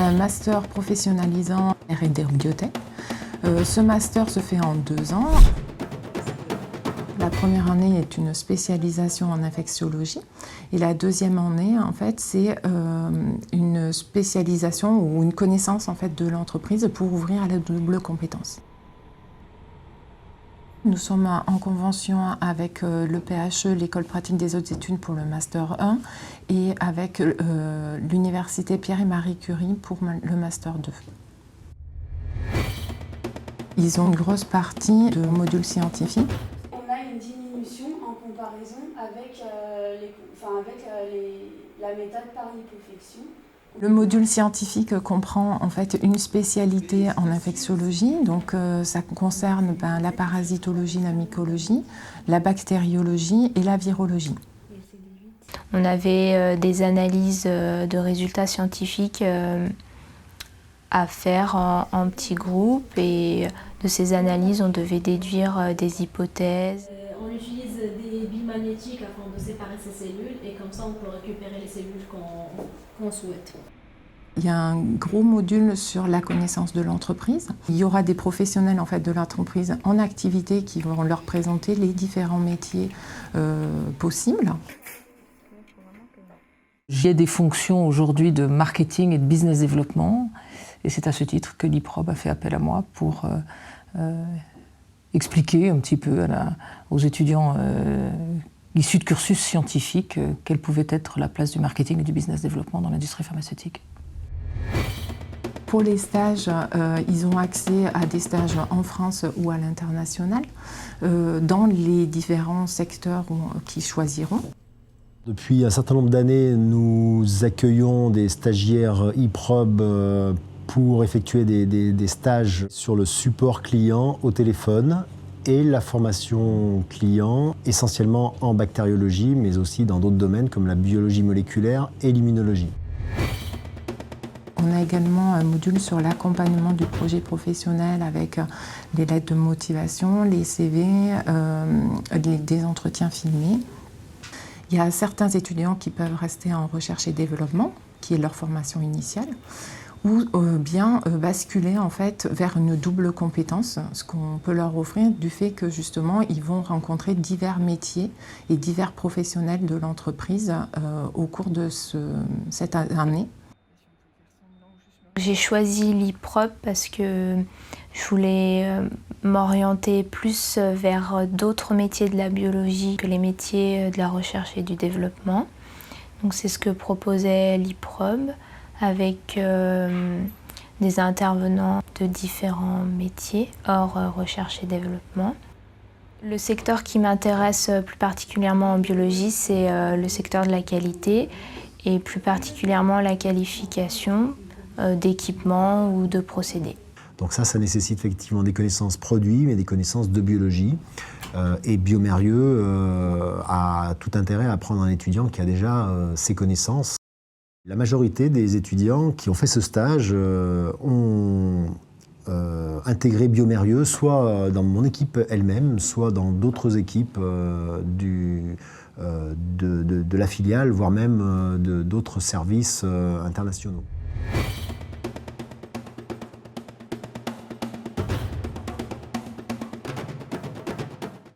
un master professionnalisant en R&D biotech. Ce master se fait en 2 ans. La première année est une spécialisation en infectiologie et la deuxième année, en fait, c'est une spécialisation ou une connaissance en fait, de l'entreprise pour ouvrir à la double compétence. Nous sommes en convention avec le PHE, l'École pratique des hautes études pour le Master 1 et avec l'Université Pierre et Marie Curie pour le Master 2. Ils ont une grosse partie de modules scientifiques. On a une diminution en comparaison avec, la méthode par liposuction. Le module scientifique comprend en fait une spécialité en infectiologie, donc ça concerne la parasitologie, la mycologie, la bactériologie et la virologie. On avait des analyses de résultats scientifiques à faire en petits groupes et de ces analyses on devait déduire des hypothèses. On utilise des billes magnétiques afin de séparer ces cellules et comme ça on peut récupérer les cellules qu'on souhaite. Il y a un gros module sur la connaissance de l'entreprise. Il y aura des professionnels en fait, de l'entreprise en activité qui vont leur présenter les différents métiers possibles. J'ai des fonctions aujourd'hui de marketing et de business développement et c'est à ce titre que l'IPROB a fait appel à moi pour expliquer un petit peu aux étudiants issus de cursus scientifiques quelle pouvait être la place du marketing et du business développement dans l'industrie pharmaceutique. Pour les stages, ils ont accès à des stages en France ou à l'international, dans les différents secteurs qu'ils choisiront. Depuis un certain nombre d'années, nous accueillons des stagiaires IPROB pour effectuer des stages sur le support client au téléphone et la formation client, essentiellement en bactériologie, mais aussi dans d'autres domaines comme la biologie moléculaire et l'immunologie. On a également un module sur l'accompagnement du projet professionnel avec les lettres de motivation, les CV, des entretiens filmés. Il y a certains étudiants qui peuvent rester en recherche et développement, qui est leur formation initiale, ou bien basculer en fait vers une double compétence, ce qu'on peut leur offrir du fait que justement ils vont rencontrer divers métiers et divers professionnels de l'entreprise au cours de cette année. J'ai choisi l'IPROB parce que je voulais m'orienter plus vers d'autres métiers de la biologie que les métiers de la recherche et du développement. Donc c'est ce que proposait l'IPROB avec des intervenants de différents métiers hors recherche et développement. Le secteur qui m'intéresse plus particulièrement en biologie, c'est le secteur de la qualité et plus particulièrement la qualification d'équipements ou de procédés. Donc ça nécessite effectivement des connaissances produits, mais des connaissances de biologie. Et Biomérieux a tout intérêt à prendre un étudiant qui a déjà ces connaissances. La majorité des étudiants qui ont fait ce stage ont intégré Biomérieux, soit dans mon équipe elle-même, soit dans d'autres équipes de la filiale, voire même d'autres services internationaux.